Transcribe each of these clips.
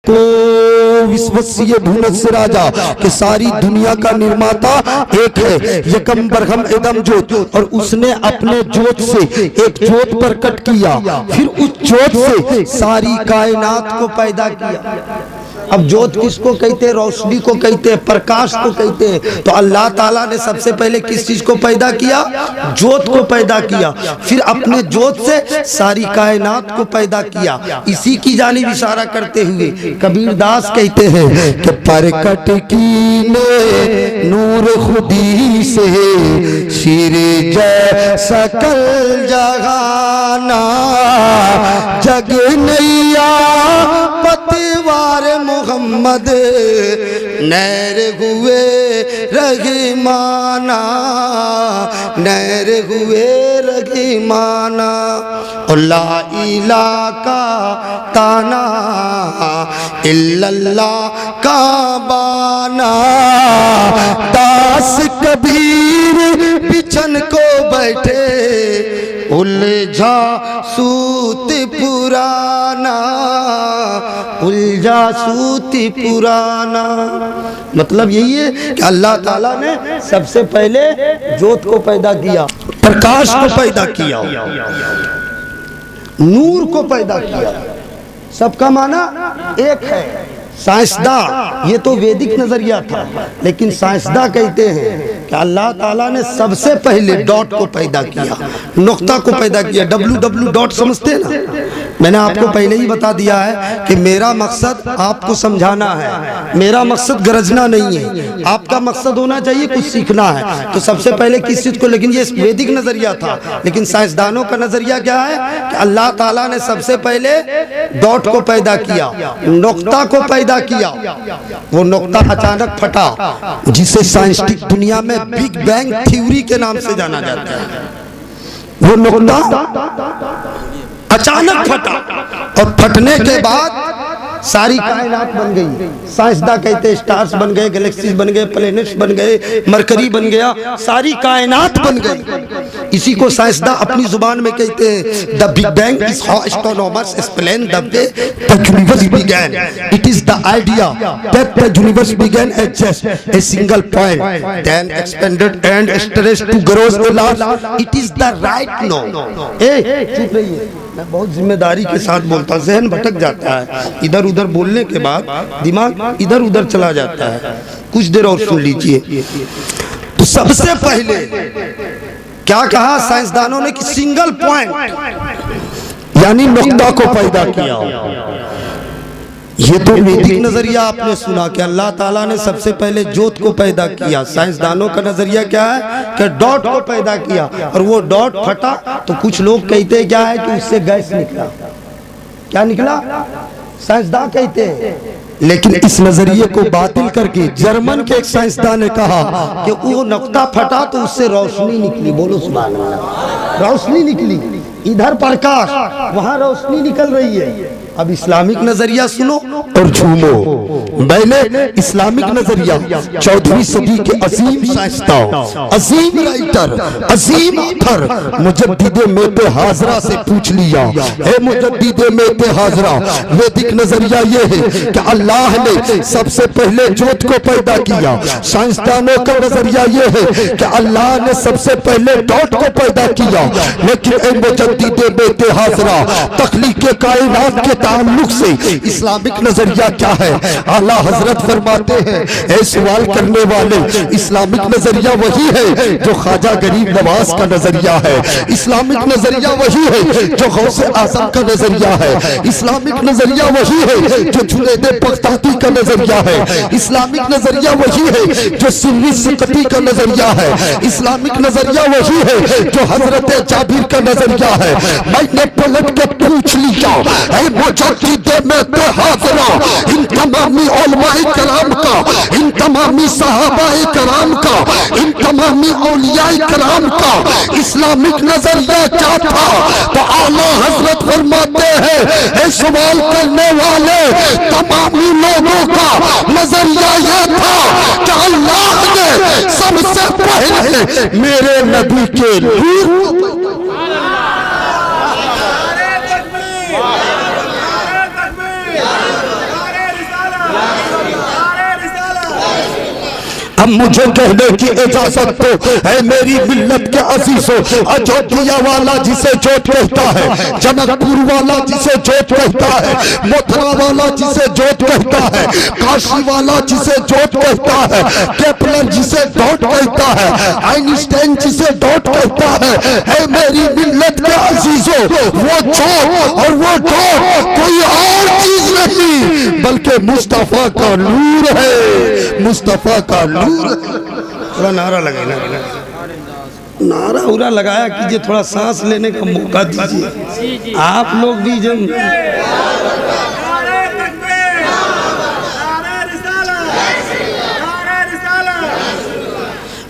तो विश्वस्य भुवनस्य राजा कि सारी दुनिया का निर्माता एक है। यकम बरहम इदम ज्योत, और उसने अपने ज्योत से एक ज्योत प्रकट किया, फिर उस ज्योत से सारी कायनात को पैदा किया। अब ज्योत किसको कहते हैं? रोशनी को कहते हैं, प्रकाश को कहते हैं। तो अल्लाह ताला ने सबसे पहले किस चीज को पैदा किया? ज्योत को पैदा किया, फिर अपने ज्योत से सारी कायनात को पैदा किया। इसी की जानिब इशारा करते हुए कबीर दास कहते हैं कि प्रकट कीने नूर खुदी से शीर जय सकल जहाना, जग नैया पतवार मोहम्मद नैर हुए रहीमाना, नैर हुए रहीमाना। ला इला का ताना इल्लल्लाह का बाना, दास कबीर बिछन को बैठे उलझा सूत पुराना, उलझा सूती पुराना। मतलब यही है कि अल्लाह ताला ने सबसे पहले ज्योत को पैदा किया, प्रकाश को पैदा किया, नूर को पैदा किया। सबका माना एक है। साइंसदां, ये तो वैदिक नजरिया था, लेकिन साइंसदां कहते हैं कि अल्लाह ताला ने सबसे पहले डॉट को पैदा किया, नुक्ता को पैदा किया। WW डॉट समझते हैं ना? मैंने आपको पहले ही बता दिया है कि मेरा मकसद आपको समझाना है, मेरा मकसद गरजना नहीं है। आपका मकसद होना चाहिए कुछ सीखना है। तो सबसे पहले किस चीज को, लेकिन ये वैदिक नजरिया था, लेकिन साइंसदानों का नजरिया क्या है कि अल्लाह ताला ने सबसे पहले डॉट को पैदा किया, नुक्ता को पैदा किया। वो नुक्ता अचानक फटा, जिसे साइंटिफिक दुनिया में बिग बैंग थ्योरी के नाम से जाना जाता है। वो नुक्ता अचानक फटा, और फटने के बाद सारी कायनात बन गई। साइंसदां कहते हैं स्टार्स बन गए, गैलेक्सीज बन गए, प्लैनेट्स बन गए, मरकरी बन गया, सारी कायनात बन गई। इसी को साइंसदां अपनी जुबान में कहते हैं the Big Bang is how astronomers explain the way the universe began. It is the idea that the universe began at just a single point, then expanded and stretch to grows a large. It is the right no. चुप रहिए, मैं बहुत जिम्मेदारी के साथ बोलता हूँ। जहन भटक जाता है, इधर उधर बोलने के बाद दिमाग इधर उधर चला जाता है। कुछ देर और सुन लीजिए। तो सबसे पहले क्या कहा साइंसदानों ने कि सिंगल पॉइंट यानी नुक्ता को पैदा किया। ये तो वैदिक नजरिया आपने सुना कि अल्लाह ताला ने सबसे पहले ज्योत को पैदा किया। साइंसदानों का नजरिया क्या है कि डॉट को पैदा किया, और वो डॉट फटा तो कुछ लोग कहते हैं क्या है कि उससे गैस निकला। क्या निकला? साइंसदान कहते हैं। लेकिन इस नजरिए को बातिल करके जर्मन के एक साइंसदान ने कहा कि वो नुक्ता फटा तो उससे रोशनी निकली। बोलो सुभान अल्लाह। रोशनी निकली, इधर प्रकाश, वहां रोशनी निकल रही है। अब इस्लामिक नजरिया सुनो और झूमो। मैंने इस्लामिक नजरिया 14वीं सदी के अजीम साइंसदान, अजीम राइटर, अजीम ऑथर मुजद्दिद मेत हाजरा से पूछ लिया, हे मुजद्दिद मेत हाजरा, वैदिक नजरिया ये है कि अल्लाह ने सबसे पहले ज्योत को पैदा किया। साइंसदानों का नजरिया ये है कि अल्लाह ने सबसे पहले डॉट को पैदा किया। लेकिन ए मुजद्दिद मेत हाजरा, तख्लीक कायनात के ताल्लुक से इस्लामिक नजरिया क्या है? आला हजरत फरमाते हैं, ऐ सवाल करने वाले, इस्लामिक नजरिया वही है जो ख्वाजा गरीब नवाज का नजरिया है। इस्लामिक नजरिया वही है जो गौसे आजम का नजरिया है। इस्लामिक नजरिया वही है जो जुनैद बगदादी का नजरिया है। इस्लामिक नजरिया वही है जो सिर्री सिकती का नजरिया है। इस्लामिक नजरिया वही है जो हजरत जाबिर का नजरिया है। मैंने पलट के पूछ लिया, इन तमामी उलमाए कराम का, इन तमामी सहाबाए कराम का, इन तमामी औलियाए कराम का इस्लामिक नजरिया क्या था? तो आला हजरत फरमाते हैं, ऐ सवाल करने वाले तमामी लोगों का नजरिया यह था कि अल्लाह ने सबसे पहले मेरे नबी के नूर अब मुझे कहने की इजाजत दो, है मेरी मिल्लत के अजीजों, अयोध्या वाला जिसे जोत कहता है, जनकपुर वाला जिसे जोत कहता है, मथुरा वाला जिसे जोत कहता है, काशी वाला जिसे जोत कहता है, केपलर जिसे डॉट कहता है, आइंस्टाइन जिसे डॉट कहता है मेरी मिल्लत के अजीजों, वो जोत और वो डॉट कोई और चीज नहीं बल्कि मुस्तफा का नूर है, मुस्तफा का नूर है। थोड़ा नारा लगाना, नारा उरा लगाया कीजिए, थोड़ा सांस लेने का मौका दीजिए। आप लोग भी जब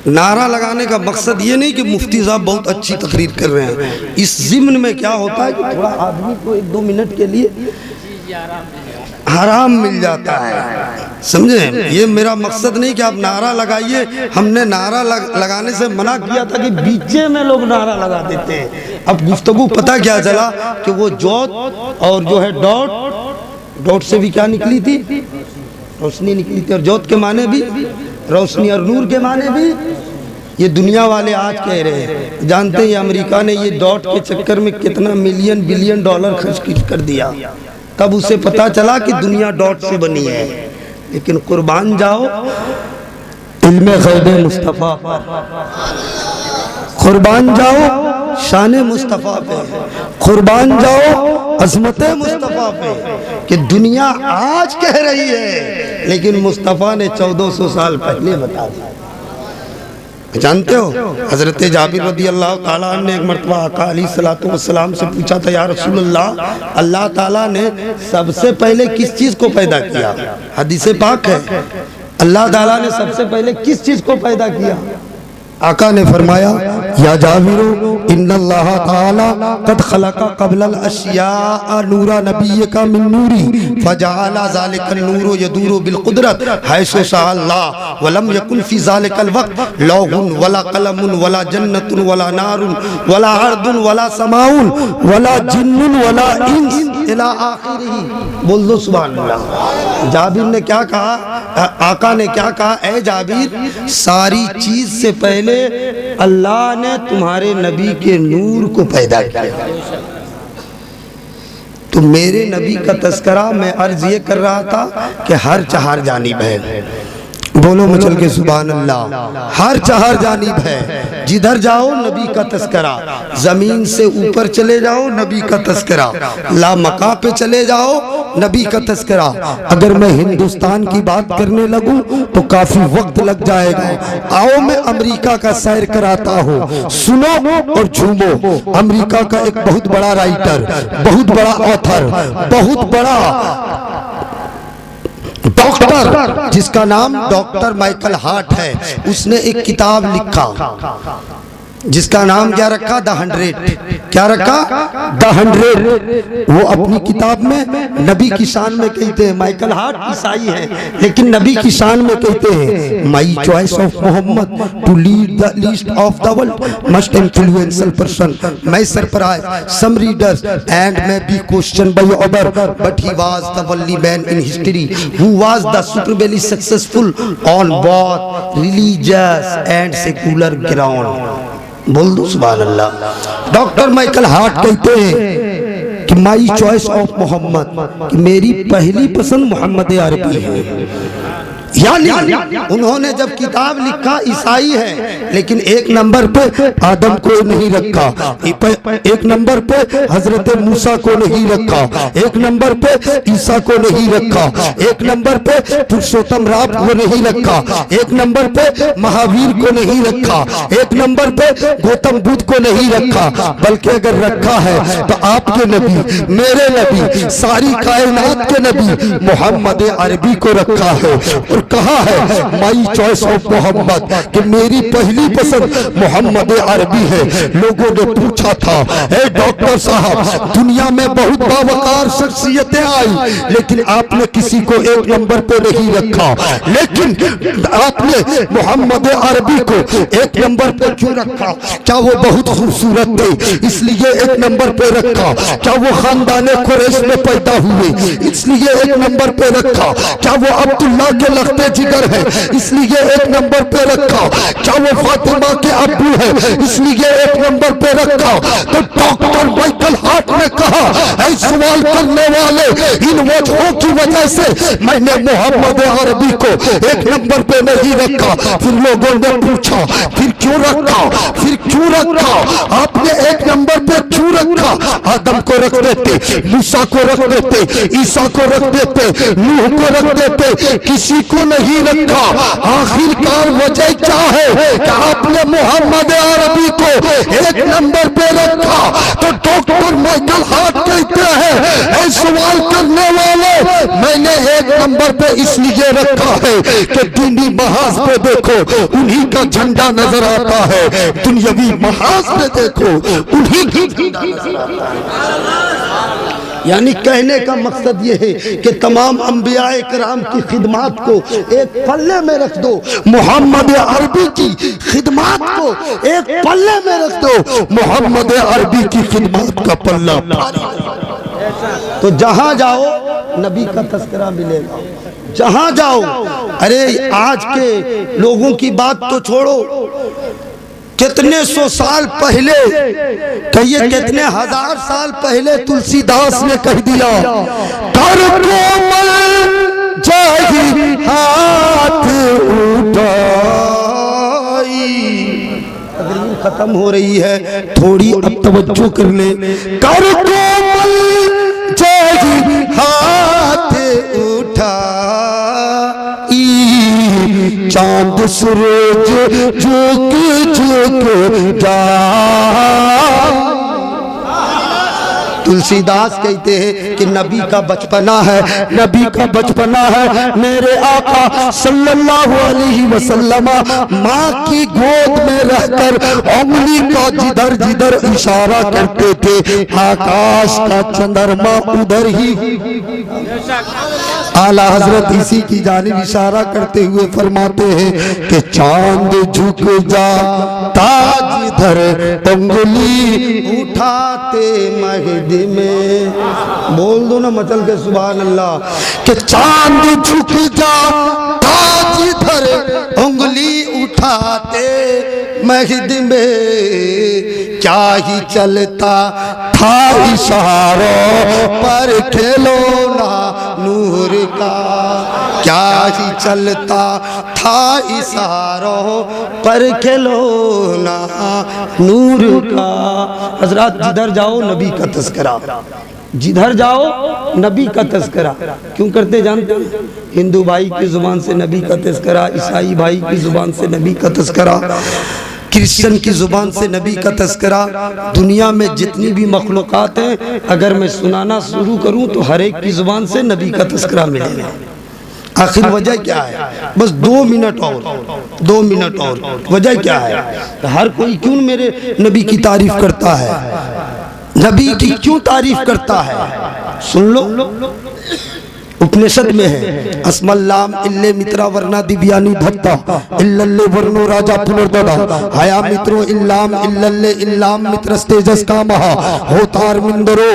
नारा लगाने का मकसद ये नहीं कि मुफ्ती साहब बहुत अच्छी तकरीर कर रहे हैं, इस ज़िम्न में क्या होता है कि थोड़ा आदमी को 1-2 मिनट के लिए आराम मिल जाता है, समझे। ये मेरा मकसद नहीं कि आप नारा लगाइए, हमने नारा लगाने से मना किया था कि बीचे में लोग नारा लगा देते हैं। अब गुफ्तगू पता क्या चला कि वो जोत और जो है डॉट, डॉट से भी क्या निकली थी, रोशनी निकली थी, और जोत के माने भी रोशनी और नूर के माने भी। ये दुनिया वाले आज कह रहे हैं, जानते हैं अमेरिका ने ये डॉट के चक्कर में कितना मिलियन बिलियन डॉलर खर्च कर दिया, तब उसे पता चला कि दुनिया डॉट से बनी है। लेकिन कुर्बान जाओ इल्मे ग़ैब मुस्तफ़ा, कुर्बान जाओ शान मुस्तफ़ा पे, कुर्बान जाओ अज़मत मुस्तफ़ा पे, कि दुनिया आज कह रही है लेकिन मुस्तफ़ा ने 1400 साल पहले बता दिया। जानते हो हजरत जाबिर रदी अल्लाह ताला ने एक मरतबा आका अलैहिस्सलातु वस्सलाम से पूछा था, या रसूल अल्लाह, अल्लाह ताला ने सबसे पहले किस चीज़ को पैदा किया? हदीस पाक है, अल्लाह ताला ने सबसे पहले किस चीज़ को पैदा किया? आका ने फरमाया, या जाबिरो इन्नल्लाह ताला कद खलका क़ब्लल अशिया नूरा नबिय्यका मिन नूरी फजअला ज़ालिकल नूरु यदूरु बिल क़ुदरत हैसु शाअल्लाह वलम यकुन फी ज़ालिकल वक़्त लौहुन वला कलमुन वला जन्नतुन वला नारुन वला अर्दुन वला समाउन वला जिन्नुन वला इंस इला आखिरिही। बोल दो सुभान अल्लाह। जाबिर ने क्या कहा, आका ने क्या कहा, ए जाबिर, सारी चीज से पहले अल्लाह ने तुम्हारे नबी के नूर को पैदा किया। तो मेरे नबी का तस्करा मैं अर्ज ये कर रहा था कि हर चार जानिब है, बोलो मचल के सुभान अल्लाह, हर चार जानिब है। जिधर जाओ नबी का तस्करा, जमीन से ऊपर चले जाओ नबी का तस्करा, लामका पे चले जाओ नबी का तस्करा। अगर मैं हिंदुस्तान की बात करने लगूं तो काफी वक्त लग जाएगा। आओ मैं अमेरिका का सैर कराता हूँ, सुनो और झूमो। अमेरिका का एक बहुत बड़ा राइटर, बहुत बड़ा ऑथर, बहुत बड़ा डॉक्टर, जिसका नाम डॉक्टर माइकल हार्ट है, उसने एक किताब लिखा जिसका नाम क्या रखा, द 100। क्या रखा, द 100। वो अपनी किताब में नबी की शान में कहते हैं, माइकल हार्ट ईसाई है लेकिन नबी की शान में कहते हैं, my choice of Muhammad to lead the list of the world most influential person. May surprise some readers and may be questioned by other but he was the only man in history who was the supremely successful on both religious and secular ground. बोल दो सुभान अल्लाह। Doctor Michael Hart कहते हैं कि माई choice of Mohammad, कि मेरी पहली पसंद मोहम्मद अरबी है। यानी उन्होंने जब किताब लिखा, ईसाई है लेकिन एक नंबर पे आदम को नहीं रखा, एक नंबर पे हजरत मूसा को नहीं रखा, एक नंबर पे ईसा को नहीं रखा, एक नंबर पे पुरुषोत्तम राम को नहीं रखा, एक नंबर पे महावीर को नहीं रखा, एक नंबर पे गौतम बुद्ध को नहीं रखा, बल्कि अगर रखा है तो आपके नबी, मेरे नबी, सारी कायनात के नबी मोहम्मद अरबी को रखा है। और कहा है माई चॉइस ऑफ मोहम्मद, कि मेरी पहली पसंद मोहम्मद अरबी है। लोगों ने पूछा था, ए डॉक्टर साहब, दुनिया में बहुत बावकार शख्सियतें आई लेकिन आपने किसी को एक नंबर पे नहीं रखा, लेकिन आपने मोहम्मद अरबी को एक नंबर पे क्यों रखा? क्या वो बहुत खूबसूरत थे इसलिए एक नंबर पे रखा? क्या वो खानदान कुरैश में पैदा हुए इसलिए एक नंबर पे रखा? क्या वो अब्दुल्ला के लड़ते जिगर है इसलिए एक नंबर पे रखा, क्या वो फातिमा के अब्बू है इसलिए एक नंबर पे रखा। तो डॉक्टर माइकल हार्ट ने कहा ऐ सवाल करने वाले इन वजहों की वजह से मैंने मोहम्मद अरबी को एक नंबर पे नहीं रखा। फिर लोगों ने पूछा फिर क्यों रखा, फिर क्यों रखा, आपने एक नंबर पे क्यों रखा? आदम को रख देते, मूसा को रख देते, ईसा को रख देते, नूह को रख देते, किसी को नहीं रखा। आखिरकार वजह क्या है कि आपने मोहम्मद अरबी को एक नंबर पे रखा? तो डॉक्टर माइकल हार्ट कहते हैं ऐ सवाल करने वाले मैंने एक नंबर पे इसलिए रखा है कि दीनी महाज पे देखो उन्हीं का झंडा नजर आता है, दुनियावी महाज पे देखो उन्हीं की झंडा नजर आता है। यानी कहने का मकसद ये है कि तमाम अंबियाए किराम की खिदमात को एक पल्ले में रख दो, मोहम्मद अरबी की खिदमात को एक पल्ले में रख दो, मोहम्मद अरबी की खिदमात का पल्ला तो जहां जाओ नबी का तस्करा मिलेगा, जहां जाओ। अरे आज के लोगों की बात तो छोड़ो, कितने सौ साल पहले कहिए कितने हजार साल पहले तुलसीदास ने कह दिया कर कोमल जाहि हाथ उठाई। अगर खत्म हो रही है थोड़ी अब तवज्जो कर ले। कर कोमल जाहि हाथ उठाई, चांद सूरज झुक झुक जा। तुलसीदास कहते हैं कि नबी का बचपना है, नबी का बचपना है। मेरे आका सल्लल्लाहु अलैहि वसल्लम माँ की गोद में रहकर उंगली का जिधर जिधर इशारा करते थे आकाश का चंद्रमा उधर ही। आला हजरत इसी की जानिब इशारा करते हुए फरमाते हैं कि चांद झुक जा ताज धर उंगली उठाते महदी में। बोल दो ना मचल के सुभान अल्लाह कि चांद झुक जा ताज धर उंगली उठाते महदी में। क्या ही चलता था इशारों पर खिलौना नूर का, क्या ही चलता था इशारों पर खिलौना नूर का। हजरत जिधर जाओ नबी का तस्करा, जिधर जाओ नबी का तस्करा क्यों करते जानते हैं? हिंदू भाई की जुबान से नबी का तस्करा, ईसाई भाई की जुबान से नबी का तस्करा, क्रिश्चियन की जुबान से नबी का तस्करा। दुनिया में जितनी भी मखलूक़ात हैं अगर मैं सुनाना शुरू करूं तो हर एक की जुबान से नबी का तस्करा मिलेगा। आखिर वजह क्या है? बस 2 मिनट और, 2 मिनट और। वजह क्या है? हर कोई क्यों मेरे नबी की तारीफ करता है, नबी की क्यों तारीफ करता है? सुन लो, उपनिषद में है अस्मल्लाम इल्ले मित्रा वर्णा दिव्यानी धत्ता इल्लल्ले वर्णो राजा पुनर्ददा हया मित्रो इल्लाम इल्लल्ले इल्लाम मित्रस्तेजस का महा होतार मिंदरो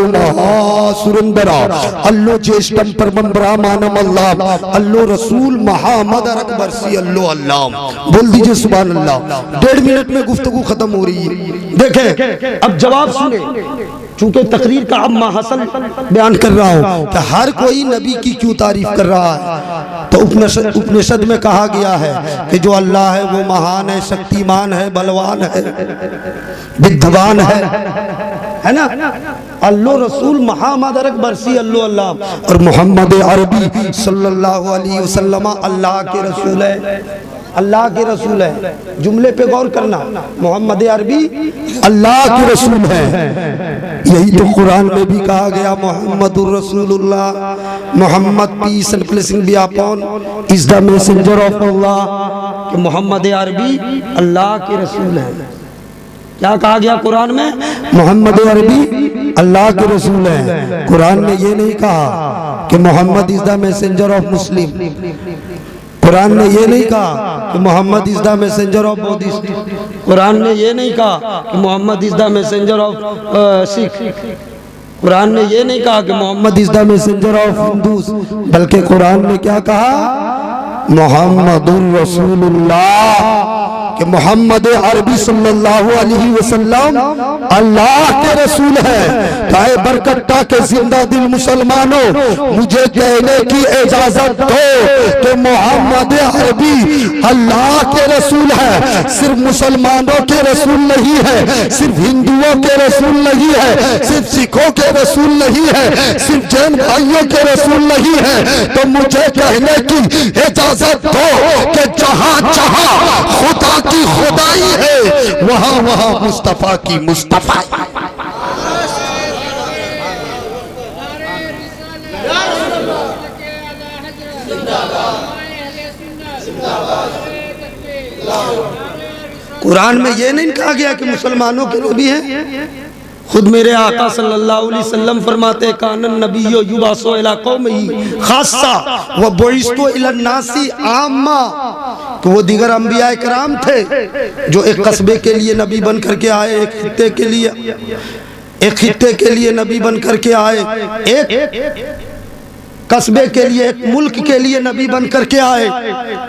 महा सुरंदरा अल्लो ज्येष्ठम परमम ब्राह्मणम अल्लाह अल्लो रसूल मोहम्मद अकबर सी अल्लो अल्लाह। बोल दीजिए सुभान अल्लाह। 1.5 मिनट में गुफ्तगू खत्म हो रही है। देखें अब जवाब सुने, चूंकि तकरीर का अब माहसल बयान कर रहा हूं कि हर कोई नबी की क्यों तारीफ कर रहा है। तो उपनिषद में कहा गया है कि जो अल्लाह है वो महान है, शक्तिमान है, बलवान है, विद्वान है ना। अल्लाह रसूल मोहम्मद अकबर सी अल्लाह अल्लाह और मोहम्मद अरबी सल्लल्लाहु अलैहि वसल्लम अल्लाह के रसूल है, अल्लाह के रसूल है। जुमले पे गौर करना, मोहम्मद अरबी अल्लाह के रसूल है। यही तो कुरान में भी कहा गया मोहम्मदुर रसूलुल्लाह, Muhammad peace and blessing be upon is the messenger of Allah, कि मोहम्मद अरबी अल्लाह के रसूल है। क्या कहा गया कुरान में? मोहम्मद अरबी अल्लाह के रसूल है। कुरान ने ये नहीं कहा कि Mohammed is the messenger of Muslim. कुरान ने ये नहीं कहा कि Mohammed is the messenger of Buddhist. कुरान ने ये नहीं कहा कि Mohammed is the messenger of Sikh. कुरान ने ये नहीं कहा कि Mohammed is the messenger of Hindus, बल्कि कुरान ने क्या कहा, मोहम्मदुर रसूलुल्लाह, कि मोहम्मद अरबी सल्लल्लाहु अलैहि वसल्लम अल्लाह के रसूल है। ताए बरकट्टा के जिंदा दिल मुसलमानों, मुझे कहने की इजाजत दो कि मोहम्मद अरबी अल्लाह के रसूल है। सिर्फ मुसलमानों के रसूल नहीं है, सिर्फ हिंदुओं के रसूल नहीं है, सिर्फ सिखों के रसूल नहीं है, सिर्फ जैन भाइयों के रसूल नहीं है। तो मुझे कहने की इजाजत दो कि जहां जहां खुदा की खुदाई है, वहां वहां मुस्तफा की मुस्तफा। कुरान में ये नहीं कहा गया कि मुसलमानों के नबी हैं। खुद मेरे आका सल्लल्लाहु अलैहि वसल्लम फरमाते कानन नबियो युबासो इला कौमिही खासा व बुइस्तु इला नासी आम्मा। तो वो दीगर अंबिया इकराम थे जो एक कस्बे के लिए नबी बन करके आए, एक खित्ते के लिए नबी बन करके आए, एक कस्बे के लिए, एक मुल्क के लिए नबी बन करके आए,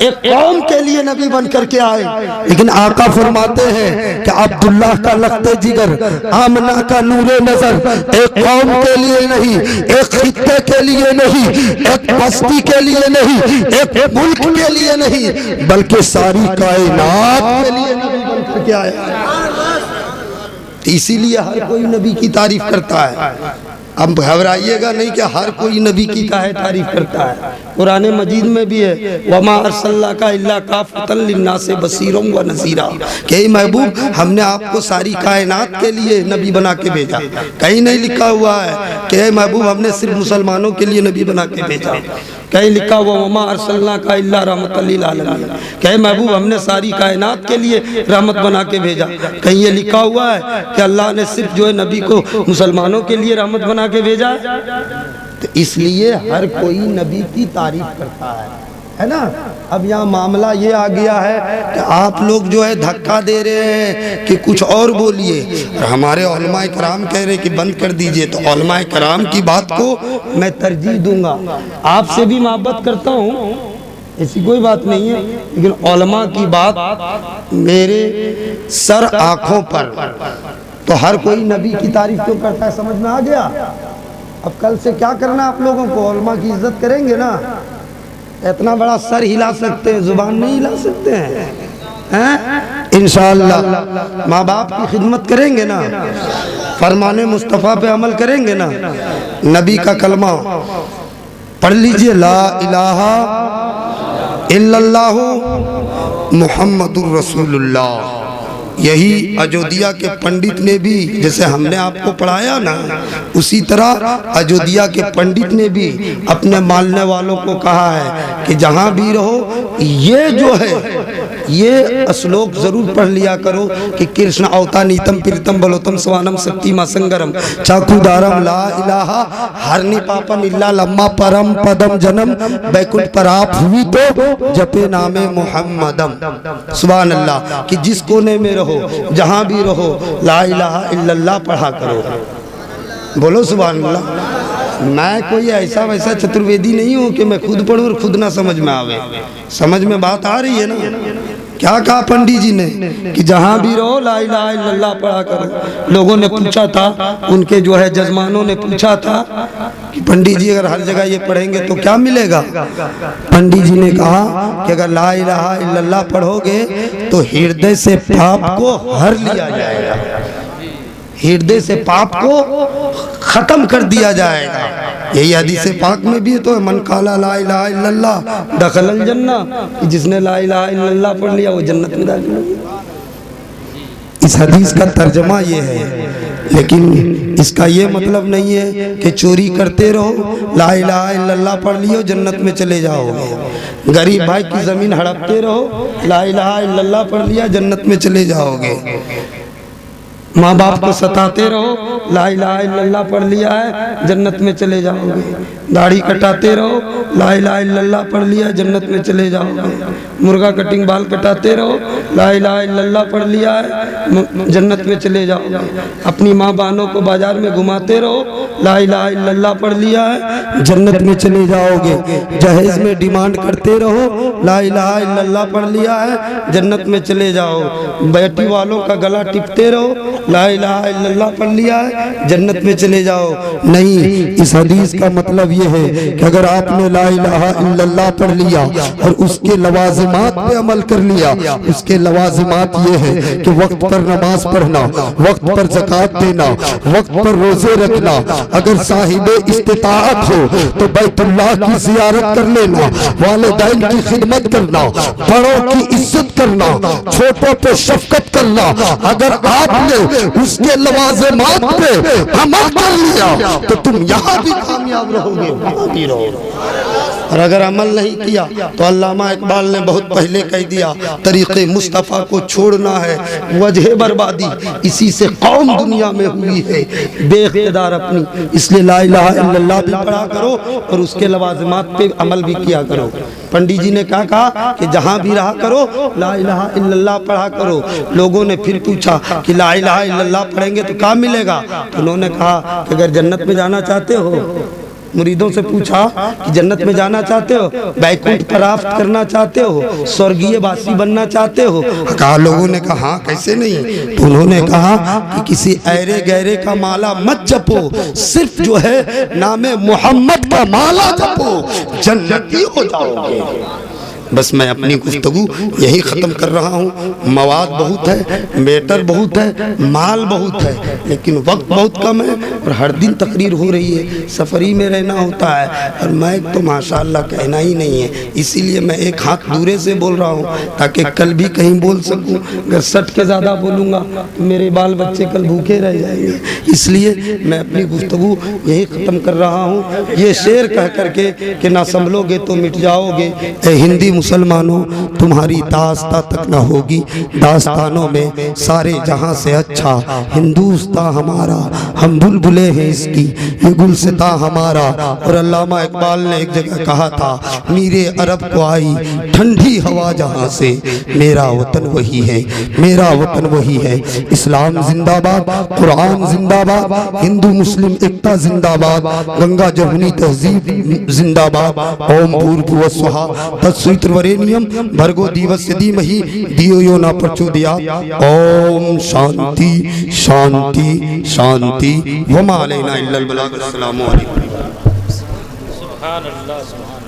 एक कौम के लिए नबी बन करके आए। लेकिन आका फरमाते हैं कि अब्दुल्लाह का लखते जिगर, आमना का नूरे नजर, एक कौम के लिए नहीं, एक खित्ते के लिए नहीं, एक बस्ती के लिए नहीं, एक मुल्क के लिए नहीं, बल्कि सारी कायनात के लिए नबी बन करके आए। इसीलिए हर कोई नबी की तारीफ करता है। अब घबराइएगा नहीं कि हर कोई नबी की काहे तारीफ करता है। कुरान मजीद में भी है वमा अरसलनाका इल्ला काफ़तन लिन्नासि बसीरम व नज़ीरा, कि महबूब हमने आपको सारी कायनात के लिए नबी बना के भेजा। कहीं नहीं लिखा हुआ है कि महबूब हमने सिर्फ मुसलमानों के लिए नबी बना के भेजा। कहीं लिखा हुआ वमा अरसलनाका इल्ला रहमतल लिल आलमीन, कि महबूब हमने सारी कायनात के लिए रहमत बना के भेजा। कहीं ये लिखा हुआ है कि अल्लाह ने सिर्फ जो है नबी को मुसलमानों के लिए रहमत बना के भेजा। तो इसलिए हर कोई नबी की तारीफ करता है ना। अब यहाँ मामला ये आ गया है कि आप लोग जो है धक्का दे रहे हैं कि कुछ और बोलिए, और हमारे उलमाए कराम कह रहे कि बंद कर दीजिए। तो उलमाए कराम की बात को मैं तरजीह दूंगा। आपसे भी मोहब्बत करता हूँ, ऐसी कोई बात नहीं है, लेकिन उलमा की बात मेरे सर आँखों पर। तो हर कोई नबी की तारीफ क्यों करता है, समझ में आ गया। अब कल से क्या करना आप लोगों को, उलमा की इज्जत करेंगे ना। इतना बड़ा सर हिला सकते हैं, जुबान नहीं हिला सकते हैं। इंशाअल्लाह माँ बाप की खिदमत करेंगे ना, फरमाने मुस्तफ़ा पे अमल करेंगे ना। नबी का कलमा पढ़ लीजिए, ला इलाहा इल्लल्लाहु मुहम्मदुर रसूलुल्लाह। यही अयोध्या के पंडित ने भी, जैसे हमने आपको पढ़ाया ना, उसी तरह अयोध्या के पंडित ने भी अपने मानने वालों को कहा है कि जहाँ भी रहो ये जो है ये श्लोक जरूर पढ़ लिया करो कि कृष्ण अवता नीतम प्रीतम बलोतम स्वानम शक्तिमा संगरम चाकुदारम ला इलाहा हरनी पापन इल्ला लम्मा परम पदम जन्म बैकुंठ पराप हुई तो जपे नामे मुहम्मदम। सुभान अल्लाह। कि जिस कोने में रहो, जहाँ भी रहो, ला इलाहा इल्लल्लाह पढ़ा करो। बोलो सुभान अल्लाह। मैं कोई ऐसा वैसा चतुर्वेदी नहीं हूँ कि मैं खुद पढ़ूँ और खुद ना समझ में आवे। समझ में बात आ रही है ना। क्या कहा पंडित जी ने कि जहाँ भी रहो ला इलाहा इल्लल्लाह पढ़ा करो। लोगों ने पूछा था, उनके जो है जजमानों ने पूछा था कि पंडित जी अगर हर जगह ये पढ़ेंगे तो क्या मिलेगा। पंडित जी ने कहा कि अगर ला इलाहा इल्लल्लाह पढ़ोगे तो हृदय से पाप को हर लिया जाएगा, हृदय से पाप को खत्म कर दिया जाएगा। यही हदीस पाक में भी तो मन काला ला इलाहा इल्लल्लाह दखलल जन्ना, कि जिसने ला इलाहा इल्लल्लाह पढ़ लिया वो जन्नत में दाखिल हो गया। इस हदीस का तर्जमा ये है, लेकिन इसका ये मतलब नहीं है कि चोरी करते रहो, ला इलाहा इल्लल्लाह पढ़ लियो जन्नत में चले जाओगे। गरीब भाई की जमीन हड़पते रहो, ला इलाहा इल्लल्लाह पढ़ लिया जन्नत में चले जाओगे। माँ बाप को सताते रहो, ला इलाहा इल्लल्लाह पढ़ लिया है जन्नत में चले जाओगे। दाढ़ी कटाते रहो, ला इलाहा इल्लल्लाह पढ़ लिया है जन्नत में चले जाओगे। मुर्गा कटिंग बाल कटाते रहो, ला इलाहा इल्लल्लाह पढ़ लिया है जन्नत में चले जाओगे। अपनी माँ बहनों को बाजार में घुमाते रहो, ला इलाहा इल्लल्लाह पढ़ लिया है जन्नत में चले जाओगे। जहेज में डिमांड करते रहो, ला इलाहा इल्लल्लाह पढ़ लिया है जन्नत में चले जाओ। बेटी वालों का गला टिपते रहो, ला इलाहा इल्लल्लाह पढ़ लिया है जन्नत में चले जाओ। नहीं, इस हदीस का मतलब ये है कि अगर आपने ला इलाहा इल्लल्लाह पढ़ लिया और उसके लवाजिमात पे अमल कर लिया, उसके लवाजिमात ये है कि वक्त पर नमाज पढ़ना, वक्त पर ज़कात देना, वक्त पर रोजे रखना, अगर साहिबे इस्तिताअत हो तो बैतुल्लाह की ज़ियारत कर लेना, वालिदैन की खिदमत करना, बड़ों की इज्जत करना, छोटों पे शफकत करना। अगर आपने उसके लवाज़िमात पे अमल कर लिया तो तुम यहाँ भी कामयाब रहोगे, वहाँ भी रहोगे। और अगर अमल नहीं किया तो अल्लामा इकबाल ने बहुत पहले कह दिया, तरीक़े मुस्तफ़ा को छोड़ना है वजह बर्बादी, इसी से कौम दुनिया में हुई है बेइख्तिदार अपनी। इसलिए ला इलाहा इल्लल्लाह भी पढ़ा करो और उसके लवाज़िमात पे अमल भी किया करो। पंडित जी ने क्या कहा कि जहाँ भी रहा करो ला इलाहा इल्लल्लाह पढ़ा करो। लोगों ने फिर पूछा कि ला इलाहा इल्लल्लाह पढ़ेंगे तो क्या मिलेगा? तो उन्होंने कहा कि अगर जन्नत में जाना चाहते हो, मुरीदों से पूछा कि जन्नत में जाना चाहते हो, बैकुंठ प्राप्त करना चाहते हो, स्वर्गीय वासी बनना चाहते हो? कहा, लोगों ने कहा हाँ, कैसे नहीं? तो उन्होंने कहा कि किसी ऐरे गहरे का माला मत जपो, सिर्फ जो है नामे मोहम्मद का माला जपो, जन्नती हो जाओगे। बस मैं अपनी गुफ्तगू यही ख़त्म कर रहा हूँ। मवाद बहुत है, मैटर बहुत है, माल बहुत है, लेकिन वक्त बहुत कम है और हर दिन तकरीर हो रही है, सफरी में रहना होता है और मैं तो माशाअल्लाह कहना ही नहीं है। इसीलिए मैं एक हाथ दूरे से बोल रहा हूँ ताकि कल भी कहीं बोल सकूँ। अगर सट के ज़्यादा बोलूँगा तो मेरे बाल बच्चे कल भूखे रह जाएंगे। इसलिए मैं अपनी गुफ्तगू यही ख़त्म कर रहा हूँ, ये शेर कह करके कि ना संभलोगे तो मिट जाओगे। ए हिंदी मुसलमानों, तुम्हारी दास्तां तक न होगी, दास्तानों में सारे जहां से अच्छा हिंदुस्तां हमारा, हम बुलबुले हैं इसकी, ये गुलसिता हमारा। और अल्लामा इकबाल ने एक जगह कहा था, मीरे अरब को आई ठंडी हवा जहां से, मेरा वतन वही है, मेरा वतन वही है। इस्लाम जिंदाबाद, कुरान जिंदाबाद, हिंदू मुस्लिम एकता जिंदाबाद, गंगा जमुनी तहजीब जिंदाबाद। ओम भूर्भुवः स्वहा तत्सवितुर्वरेण्यम भर्गो देवस्य धीमहि धियो यो न प्रचोदयात्। ओम शांति शांति शांति। वमा अलैना इल्लल बलाग। अस्सलामु अलैकुम। सुभान अल्लाह।